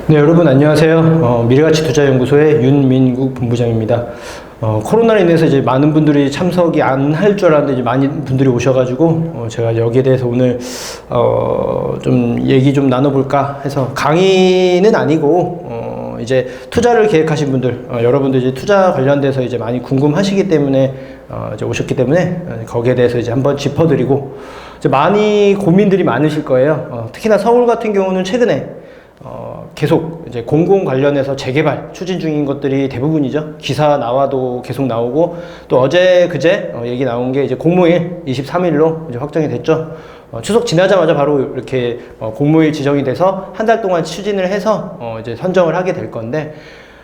네, 여러분 안녕하세요. 미래가치투자연구소의 윤민국 본부장입니다. 코로나로 인해서 이제 많은 분들이 참석이 안 할 줄 알았는데 이제 많은 분들이 오셔가지고 제가 여기에 대해서 오늘 좀 얘기 좀 나눠볼까 해서, 강의는 아니고 이제 투자를 계획하신 분들, 여러분들 이제 투자 관련돼서 이제 많이 궁금하시기 때문에 이제 오셨기 때문에 거기에 대해서 이제 한번 짚어드리고, 이제 많이 고민들이 많으실 거예요. 특히나 서울 같은 경우는 최근에 계속 이제 공공 관련해서 재개발 추진 중인 것들이 대부분이죠. 기사 나와도 계속 나오고, 또 어제 그제 얘기 나온 게 이제 공무일 23일로 이제 확정이 됐죠. 추석 지나자마자 바로 이렇게 공무일 지정이 돼서 한 달 동안 추진을 해서 이제 선정을 하게 될 건데,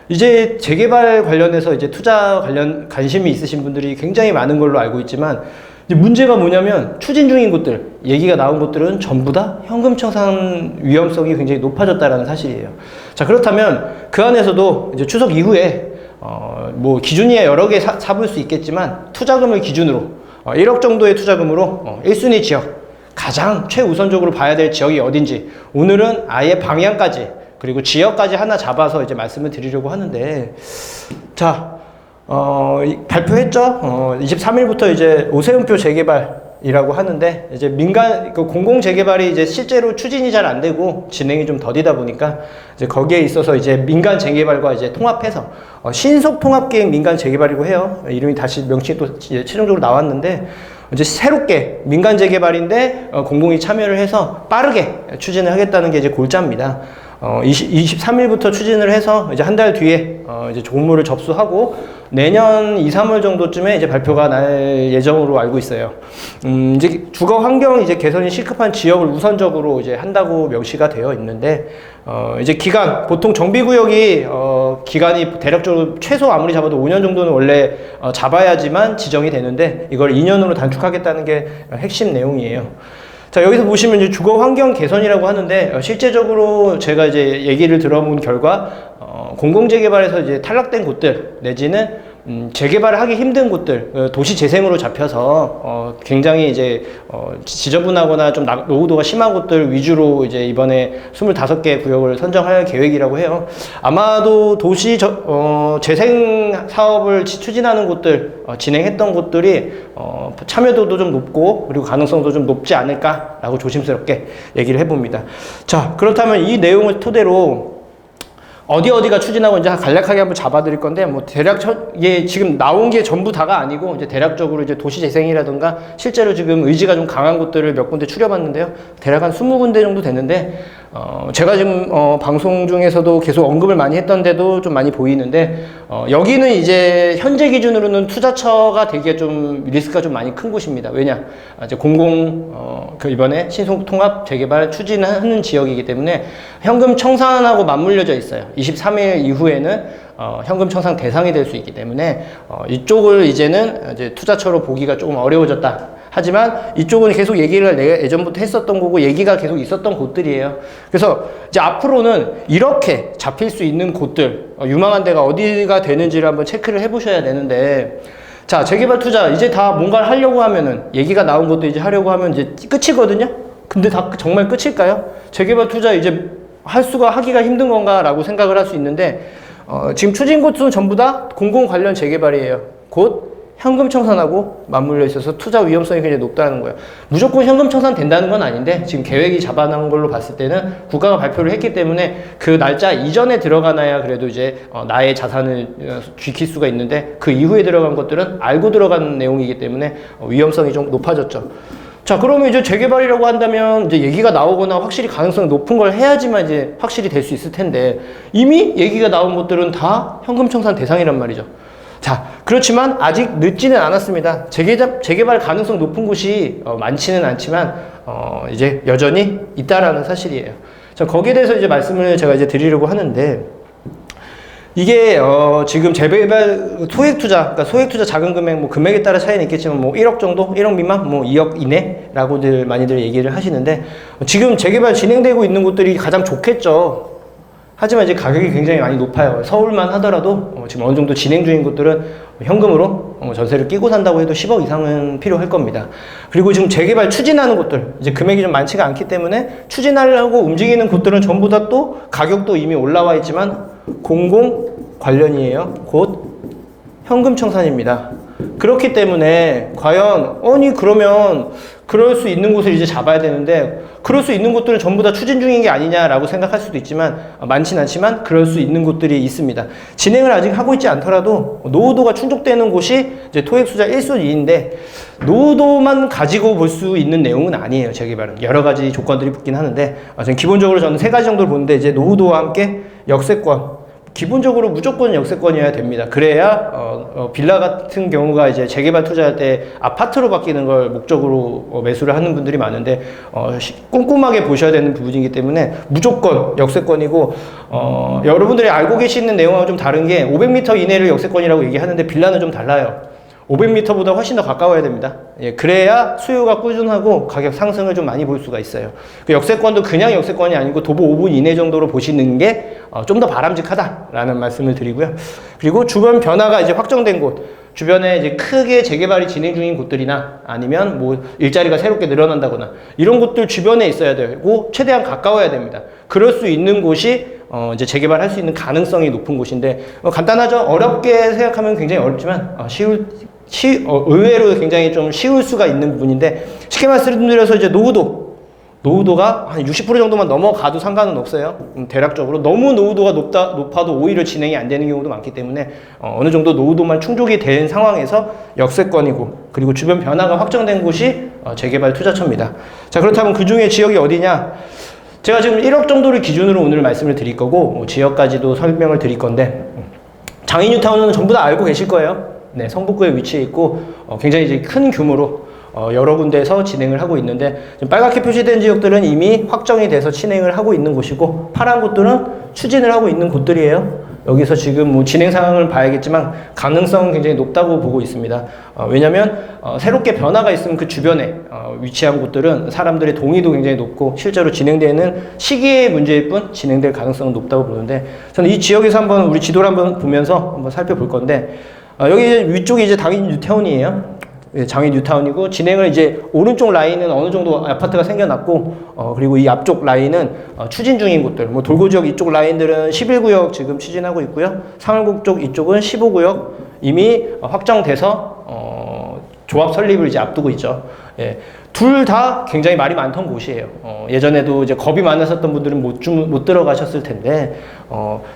이제 재개발 관련해서 이제 투자 관련 관심이 있으신 분들이 굉장히 많은 걸로 알고 있지만, 이제 문제가 뭐냐면 추진 중인 곳들, 얘기가 나온 곳들은 전부 다 현금 청산 위험성이 굉장히 높아졌다라는 사실이에요. 자, 그렇다면 그 안에서도 이제 추석 이후에 뭐 기준이야 여러 개 잡을 수 있겠지만, 투자금을 기준으로 1억 정도의 투자금으로 1순위 지역, 가장 최우선적으로 봐야 될 지역이 어딘지 오늘은 아예 방향까지, 그리고 지역까지 하나 잡아서 이제 말씀을 드리려고 하는데, 자, 발표했죠? 23일부터 이제 오세훈표 재개발이라고 하는데, 이제 민간, 공공 재개발이 이제 실제로 추진이 잘 안 되고 진행이 좀 더디다 보니까, 이제 거기에 있어서 이제 민간 재개발과 이제 통합해서, 신속 통합계획 민간 재개발이고 해요. 이름이 다시 명칭이 또 이제 최종적으로 나왔는데, 이제 새롭게 민간 재개발인데, 공공이 참여를 해서 빠르게 추진을 하겠다는 게 이제 골자입니다. 23일부터 추진을 해서 이제 한 달 뒤에 이제 공모를 접수하고 내년 2, 3월 정도쯤에 이제 발표가 날 예정으로 알고 있어요. 이제 주거 환경 이제 개선이 시급한 지역을 우선적으로 이제 한다고 명시가 되어 있는데, 이제 기간, 보통 정비구역이 기간이 대략적으로 최소 아무리 잡아도 5년 정도는 원래 잡아야지만 지정이 되는데, 이걸 2년으로 단축하겠다는 게 핵심 내용이에요. 자, 여기서 보시면 이제 주거 환경 개선이라고 하는데, 실제적으로 제가 이제 얘기를 들어본 결과, 공공재개발에서 이제 탈락된 곳들, 내지는 재개발을 하기 힘든 곳들, 도시 재생으로 잡혀서 굉장히 이제 지저분하거나 좀 노후도가 심한 곳들 위주로 이제 이번에 25개 구역을 선정할 계획이라고 해요. 아마도 도시 재생 사업을 추진하는 곳들, 진행했던 곳들이 참여도도 좀 높고 그리고 가능성도 좀 높지 않을까라고 조심스럽게 얘기를 해봅니다. 자, 그렇다면 이 내용을 토대로 어디가 추진하고 이제 간략하게 한번 잡아드릴 건데, 뭐 대략 예, 지금 나온 게 전부 다가 아니고 이제 대략적으로 이제 도시 재생이라든가 실제로 지금 의지가 좀 강한 곳들을 몇 군데 추려봤는데요. 대략 한 20군데 정도 되는데, 제가 지금 방송 중에서도 계속 언급을 많이 했던 데도 좀 많이 보이는데, 여기는 이제 현재 기준으로는 투자처가 되기에 좀 리스크가 좀 많이 큰 곳입니다. 왜냐? 이제 이번에 신속 통합 재개발 추진하는 지역이기 때문에 현금 청산하고 맞물려져 있어요. 23일 이후에는 현금 청산 대상이 될 수 있기 때문에 이쪽을 이제는 이제 투자처로 보기가 조금 어려워졌다. 하지만 이쪽은 계속 얘기를 내가 예전부터 했었던 거고 얘기가 계속 있었던 곳들이에요. 그래서 이제 앞으로는 이렇게 잡힐 수 있는 곳들, 유망한 데가 어디가 되는지를 한번 체크를 해보셔야 되는데, 자, 재개발 투자 이제 다 뭔가를 하려고 하면은, 얘기가 나온 것도 이제 하려고 하면 이제 끝이거든요. 근데 다 정말 끝일까요? 재개발 투자 이제 하기가 힘든 건가라고 생각을 할 수 있는데, 지금 추진 곳은 전부 다 공공 관련 재개발이에요. 곧 현금 청산하고 맞물려 있어서 투자 위험성이 굉장히 높다는 거예요. 무조건 현금 청산 된다는 건 아닌데, 지금 계획이 잡아놓은 걸로 봤을 때는 국가가 발표를 했기 때문에 그 날짜 이전에 들어가나야 그래도 이제 나의 자산을 지킬 수가 있는데, 그 이후에 들어간 것들은 알고 들어간 내용이기 때문에 위험성이 좀 높아졌죠. 자, 그러면 이제 재개발이라고 한다면 이제 얘기가 나오거나 확실히 가능성이 높은 걸 해야지만 이제 확실히 될 수 있을 텐데, 이미 얘기가 나온 것들은 다 현금 청산 대상이란 말이죠. 자, 그렇지만 아직 늦지는 않았습니다. 재개발 가능성 높은 곳이 많지는 않지만 이제 여전히 있다라는 사실이에요. 자, 거기에 대해서 이제 말씀을 제가 이제 드리려고 하는데, 이게 지금 재개발 그러니까 소액 투자 작은 금액, 뭐 금액에 따라 차이는 있겠지만 뭐 1억 정도, 1억 미만, 뭐 2억 이내라고들 많이들 얘기를 하시는데, 지금 재개발 진행되고 있는 곳들이 가장 좋겠죠. 하지만 이제 가격이 굉장히 많이 높아요. 서울만 하더라도 지금 어느 정도 진행 중인 곳들은 현금으로 전세를 끼고 산다고 해도 10억 이상은 필요할 겁니다. 그리고 지금 재개발 추진하는 곳들, 이제 금액이 좀 많지가 않기 때문에 추진하려고 움직이는 곳들은 전부 다 또 가격도 이미 올라와 있지만 공공 관련이에요. 곧 현금 청산입니다. 그렇기 때문에 과연 아니 그러면 그럴 수 있는 곳을 이제 잡아야 되는데 그럴 수 있는 곳들은 전부 다 추진 중인 게 아니냐라고 생각할 수도 있지만 많진 않지만 그럴 수 있는 곳들이 있습니다. 진행을 아직 하고 있지 않더라도 노후도가 충족되는 곳이 이제 토액수자 1순위인데 노후도만 가지고 볼 수 있는 내용은 아니에요. 재개발은 여러 가지 조건들이 붙긴 하는데 기본적으로 저는 3가지 정도를 보는데 이제 노후도와 함께 역세권, 기본적으로 무조건 역세권이어야 됩니다. 그래야 빌라 같은 경우가 이제 재개발 투자할 때 아파트로 바뀌는 걸 목적으로 매수를 하는 분들이 많은데 꼼꼼하게 보셔야 되는 부분이기 때문에 무조건 역세권이고 여러분들이 알고 계시는 내용하고 좀 다른 게 500m 이내를 역세권이라고 얘기하는데 빌라는 좀 달라요. 500m보다 훨씬 더 가까워야 됩니다. 예, 그래야 수요가 꾸준하고 가격 상승을 좀 많이 볼 수가 있어요. 그 역세권도 그냥 역세권이 아니고 도보 5분 이내 정도로 보시는 게 좀 더 바람직하다라는 말씀을 드리고요. 그리고 주변 변화가 이제 확정된 곳, 주변에 이제 크게 재개발이 진행 중인 곳들이나 아니면 뭐 일자리가 새롭게 늘어난다거나 이런 곳들 주변에 있어야 되고 최대한 가까워야 됩니다. 그럴 수 있는 곳이 이제 재개발할 수 있는 가능성이 높은 곳인데 간단하죠. 어렵게 생각하면 굉장히 어렵지만 의외로 굉장히 좀 쉬울 수가 있는 부분인데 쉽게 말씀드려서 이제 노후도가 한 60% 정도만 넘어가도 상관은 없어요. 대략적으로 너무 노후도가 높아도 오히려 진행이 안 되는 경우도 많기 때문에 어느 정도 노후도만 충족이 된 상황에서 역세권이고 그리고 주변 변화가 확정된 곳이 재개발 투자처입니다. 자, 그렇다면 그 중에 지역이 어디냐? 제가 지금 1억 정도를 기준으로 오늘 말씀을 드릴 거고 지역까지도 설명을 드릴 건데 장인뉴타운은 전부 다 알고 계실 거예요. 네, 성북구에 위치해 있고 굉장히 이제 큰 규모로 여러 군데에서 진행을 하고 있는데 지금 빨갛게 표시된 지역들은 이미 확정이 돼서 진행을 하고 있는 곳이고 파란 곳들은 추진을 하고 있는 곳들이에요. 여기서 지금 뭐 진행 상황을 봐야겠지만 가능성은 굉장히 높다고 보고 있습니다. 왜냐면 새롭게 변화가 있으면 그 주변에 위치한 곳들은 사람들의 동의도 굉장히 높고 실제로 진행되는 시기의 문제일 뿐 진행될 가능성은 높다고 보는데 저는 이 지역에서 한번 우리 지도를 한번 보면서 한번 살펴볼 건데 여기 위쪽이 이제 당연히 뉴타운이에요. 장인 뉴타운이고 진행을 이제 오른쪽 라인은 어느 정도 아파트가 생겨났고 그리고 이 앞쪽 라인은 추진 중인 곳들 뭐 돌고지역 이쪽 라인들은 11구역 지금 추진하고 있고요. 상월곡 쪽 이쪽은 15구역 이미 확정돼서 조합 설립을 이제 앞두고 있죠. 예. 둘 다 굉장히 말이 많던 곳이에요. 예전에도 이제 겁이 많으셨던 분들은 못 들어가셨을 텐데,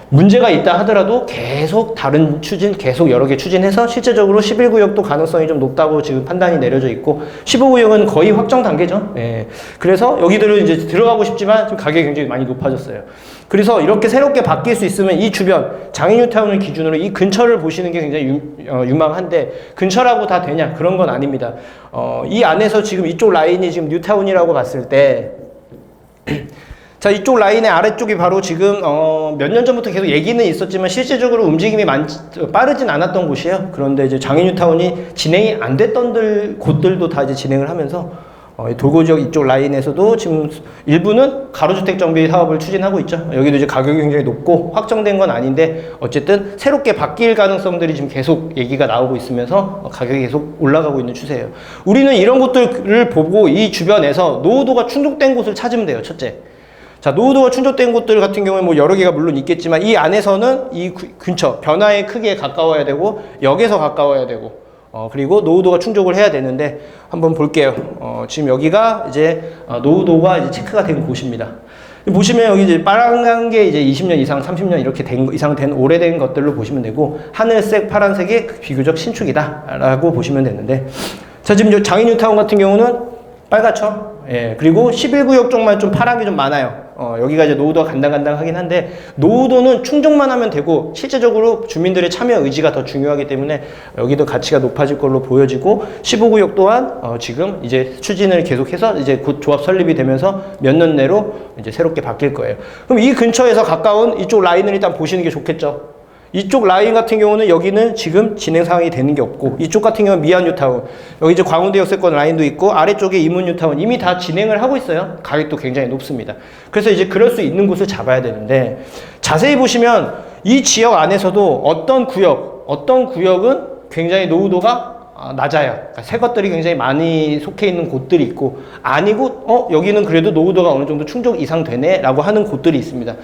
문제가 있다 하더라도 계속 다른 추진, 계속 여러 개 추진해서 실제적으로 11구역도 가능성이 좀 높다고 지금 판단이 내려져 있고, 15구역은 거의 확정 단계죠. 예. 그래서 여기들은 이제 들어가고 싶지만 지금 가격이 굉장히 많이 높아졌어요. 그래서 이렇게 새롭게 바뀔 수 있으면 이 주변, 장인뉴타운을 기준으로 이 근처를 보시는 게 굉장히 유망한데, 근처라고 다 되냐? 그런 건 아닙니다. 이 안에서 지금 이쪽 라인이 지금 뉴타운이라고 봤을 때, 자, 이쪽 라인의 아래쪽이 바로 지금 몇 년 전부터 계속 얘기는 있었지만 실제적으로 움직임이 빠르진 않았던 곳이에요. 그런데 이제 장인뉴타운이 진행이 안 됐던 곳들도 다 이제 진행을 하면서 돌고지역 이쪽 라인에서도 지금 일부는 가로주택 정비 사업을 추진하고 있죠. 여기도 이제 가격이 굉장히 높고 확정된 건 아닌데 어쨌든 새롭게 바뀔 가능성들이 지금 계속 얘기가 나오고 있으면서 가격이 계속 올라가고 있는 추세예요. 우리는 이런 곳들을 보고 이 주변에서 노후도가 충족된 곳을 찾으면 돼요. 첫째. 자, 노후도가 충족된 곳들 같은 경우에 뭐 여러 개가 물론 있겠지만 이 안에서는 이 근처 변화의 크기에 가까워야 되고 역에서 가까워야 되고 그리고 노후도가 충족을 해야 되는데 한번 볼게요. 지금 여기가 이제 노후도가 이제 체크가 된 곳입니다. 보시면 여기 이제 빨간 게 이제 20년 이상, 30년 이렇게 이상 된 오래된 것들로 보시면 되고 하늘색, 파란색이 비교적 신축이다라고 보시면 되는데 자, 지금 장인뉴타운 같은 경우는 빨갛죠. 예, 그리고 11구역 쪽만 좀 파란 게 좀 많아요. 여기가 이제 노후도가 간당간당하긴 한데 노후도는 충족만 하면 되고 실제적으로 주민들의 참여 의지가 더 중요하기 때문에 여기도 가치가 높아질 걸로 보여지고 15구역 또한 지금 이제 추진을 계속해서 이제 곧 조합 설립이 되면서 몇 년 내로 이제 새롭게 바뀔 거예요. 그럼 이 근처에서 가까운 이쪽 라인을 일단 보시는 게 좋겠죠. 이쪽 라인 같은 경우는 여기는 지금 진행 상황이 되는 게 없고, 이쪽 같은 경우는 미안 뉴타운, 여기 이제 광운대 역세권 라인도 있고, 아래쪽에 이문 뉴타운 이미 다 진행을 하고 있어요. 가격도 굉장히 높습니다. 그래서 이제 그럴 수 있는 곳을 잡아야 되는데, 자세히 보시면 이 지역 안에서도 어떤 구역은 굉장히 노후도가 낮아요. 그러니까 새 것들이 굉장히 많이 속해 있는 곳들이 있고, 아니고 여기는 그래도 노후도가 어느 정도 충족 이상 되네 라고 하는 곳들이 있습니다.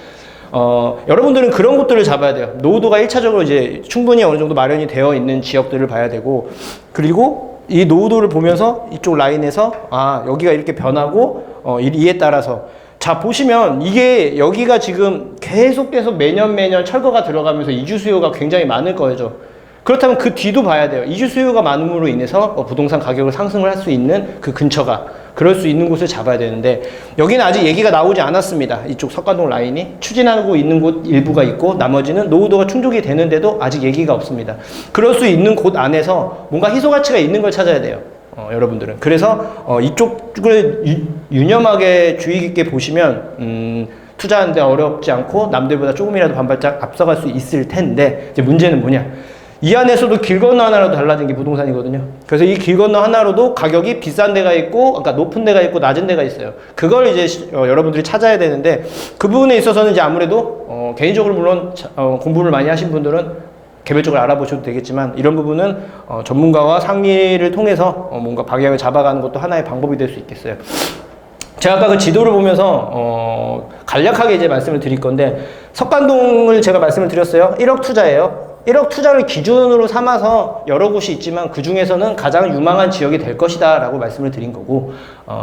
여러분들은 그런 곳들을 잡아야 돼요. 노후도가 1차적으로 이제 충분히 어느 정도 마련이 되어 있는 지역들을 봐야 되고, 그리고 이 노후도를 보면서 이쪽 라인에서 여기가 이렇게 변하고 이에 따라서 자 보시면 이게 여기가 지금 계속 매년 철거가 들어가면서 이주 수요가 굉장히 많을 거죠. 그렇다면 그 뒤도 봐야 돼요. 이주 수요가 많음으로 인해서 부동산 가격을 상승을 할 수 있는 그 근처가, 그럴 수 있는 곳을 잡아야 되는데, 여기는 아직 얘기가 나오지 않았습니다. 이쪽 석관동 라인이 추진하고 있는 곳 일부가 있고, 나머지는 노후도가 충족이 되는데도 아직 얘기가 없습니다. 그럴 수 있는 곳 안에서 뭔가 희소 가치가 있는 걸 찾아야 돼요. 여러분들은. 그래서 이쪽을 유념하게 주의 깊게 보시면 투자하는데 어렵지 않고 남들보다 조금이라도 반발짝 앞서갈 수 있을 텐데, 이제 문제는 뭐냐, 이 안에서도 길 건너 하나라도 달라진 게 부동산이거든요. 그래서 이 길 건너 하나로도 가격이 비싼 데가 있고, 그러니까 높은 데가 있고 낮은 데가 있어요. 그걸 이제 여러분들이 찾아야 되는데, 그 부분에 있어서는 이제 아무래도 개인적으로 물론 공부를 많이 하신 분들은 개별적으로 알아보셔도 되겠지만, 이런 부분은 전문가와 상의를 통해서 뭔가 방향을 잡아가는 것도 하나의 방법이 될 수 있겠어요. 제가 아까 그 지도를 보면서 간략하게 이제 말씀을 드릴 건데, 석관동을 제가 말씀을 드렸어요. 1억 투자예요. 1억 투자를 기준으로 삼아서 여러 곳이 있지만 그 중에서는 가장 유망한 지역이 될 것이다 라고 말씀을 드린 거고,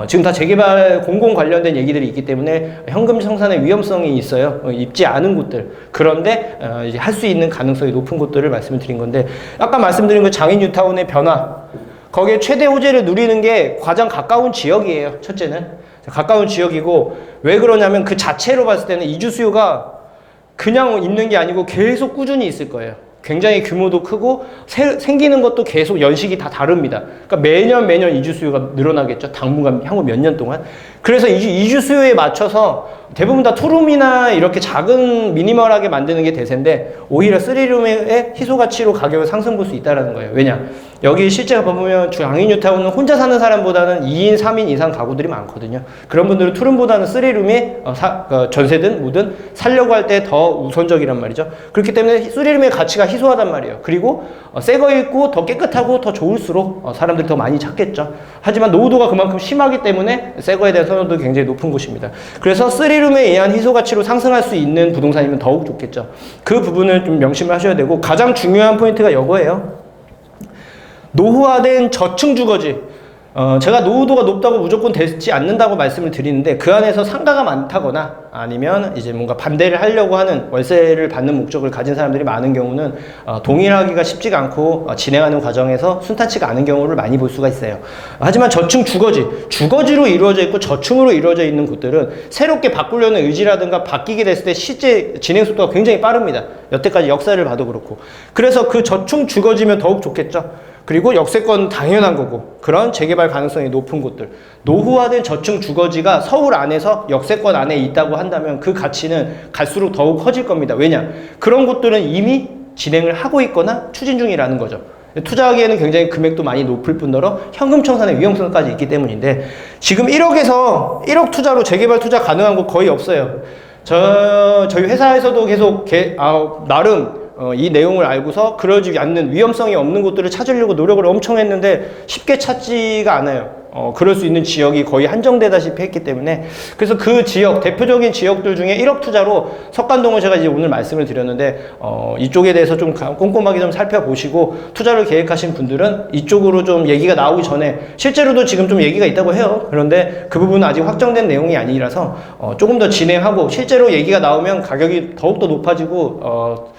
지금 다 재개발 공공 관련된 얘기들이 있기 때문에 현금 청산의 위험성이 있어요. 입지 않은 곳들, 그런데 이제 할 수 있는 가능성이 높은 곳들을 말씀을 드린 건데, 아까 말씀드린 그 장인 뉴타운의 변화, 거기에 최대 호재를 누리는 게 가장 가까운 지역이에요. 첫째는 가까운 지역이고, 왜 그러냐면 그 자체로 봤을 때는 이주 수요가 그냥 있는 게 아니고 계속 꾸준히 있을 거예요. 굉장히 규모도 크고 생기는 것도 계속 연식이 다 다릅니다. 그러니까 매년 이주 수요가 늘어나겠죠. 당분간 향후 몇 년 동안. 그래서 이주 수요에 맞춰서 대부분 다 투룸이나 이렇게 작은 미니멀하게 만드는 게 대세인데, 오히려 3룸의 희소 가치로 가격을 상승 볼 수 있다는 거예요. 왜냐? 여기 실제 보면 장인 뉴타운은 혼자 사는 사람보다는 2인, 3인 이상 가구들이 많거든요. 그런 분들은 투룸보다는 3룸이 전세든 뭐든 살려고 할 때 더 우선적이란 말이죠. 그렇기 때문에 3룸의 가치가 희소하단 말이에요. 그리고 새 거 있고 더 깨끗하고 더 좋을수록 사람들이 더 많이 찾겠죠. 하지만 노후도가 그만큼 심하기 때문에 새 거에 대한 선호도 굉장히 높은 곳입니다. 그래서 3룸에 의한 희소 가치로 상승할 수 있는 부동산이면 더욱 좋겠죠. 그 부분을 좀 명심을 하셔야 되고, 가장 중요한 포인트가 이거예요. 노후화된 저층 주거지. 제가 노후도가 높다고 무조건 되지 않는다고 말씀을 드리는데, 그 안에서 상가가 많다거나 아니면 이제 뭔가 반대를 하려고 하는, 월세를 받는 목적을 가진 사람들이 많은 경우는 동일하기가 쉽지가 않고 진행하는 과정에서 순탄치가 않은 경우를 많이 볼 수가 있어요. 하지만 저층 주거지로 이루어져 있고 저층으로 이루어져 있는 곳들은 새롭게 바꾸려는 의지라든가 바뀌게 됐을 때 실제 진행 속도가 굉장히 빠릅니다. 여태까지 역사를 봐도 그렇고. 그래서 그 저층 주거지면 더욱 좋겠죠. 그리고 역세권 당연한 거고, 그런 재개발 가능성이 높은 곳들, 노후화된 저층 주거지가 서울 안에서 역세권 안에 있다고 한다면 그 가치는 갈수록 더욱 커질 겁니다. 왜냐? 그런 곳들은 이미 진행을 하고 있거나 추진 중이라는 거죠. 투자하기에는 굉장히 금액도 많이 높을 뿐더러 현금 청산의 위험성까지 있기 때문인데, 지금 1억 투자로 재개발 투자 가능한 곳 거의 없어요. 저희 회사에서도 계속 나름 이 내용을 알고서 그러지 않는, 위험성이 없는 곳들을 찾으려고 노력을 엄청 했는데 쉽게 찾지가 않아요. 그럴 수 있는 지역이 거의 한정되다시피 했기 때문에, 그래서 그 지역, 대표적인 지역들 중에 1억 투자로 석관동을 제가 이제 오늘 말씀을 드렸는데, 이쪽에 대해서 좀 꼼꼼하게 좀 살펴보시고 투자를 계획하신 분들은 이쪽으로 좀 얘기가 나오기 전에, 실제로도 지금 좀 얘기가 있다고 해요. 그런데 그 부분은 아직 확정된 내용이 아니라서 조금 더 진행하고, 실제로 얘기가 나오면 가격이 더욱더 높아지고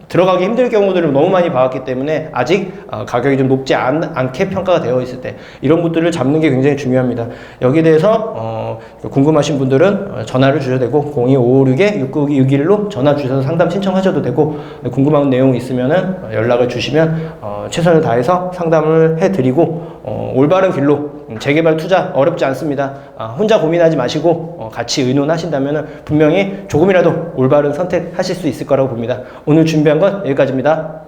들어가기 힘들 경우들을 너무 많이 봐왔기 때문에, 아직 가격이 좀 높지 않게 평가가 되어 있을 때 이런 것들을 잡는 게 굉장히 중요합니다. 여기에 대해서 궁금하신 분들은 전화를 주셔도 되고, 02-556-6961로 전화 주셔서 상담 신청하셔도 되고, 궁금한 내용이 있으면은 연락을 주시면 최선을 다해서 상담을 해드리고 올바른 길로 재개발 투자 어렵지 않습니다. 혼자 고민하지 마시고 같이 의논하신다면 분명히 조금이라도 올바른 선택하실 수 있을 거라고 봅니다. 오늘 준비한 건 여기까지입니다.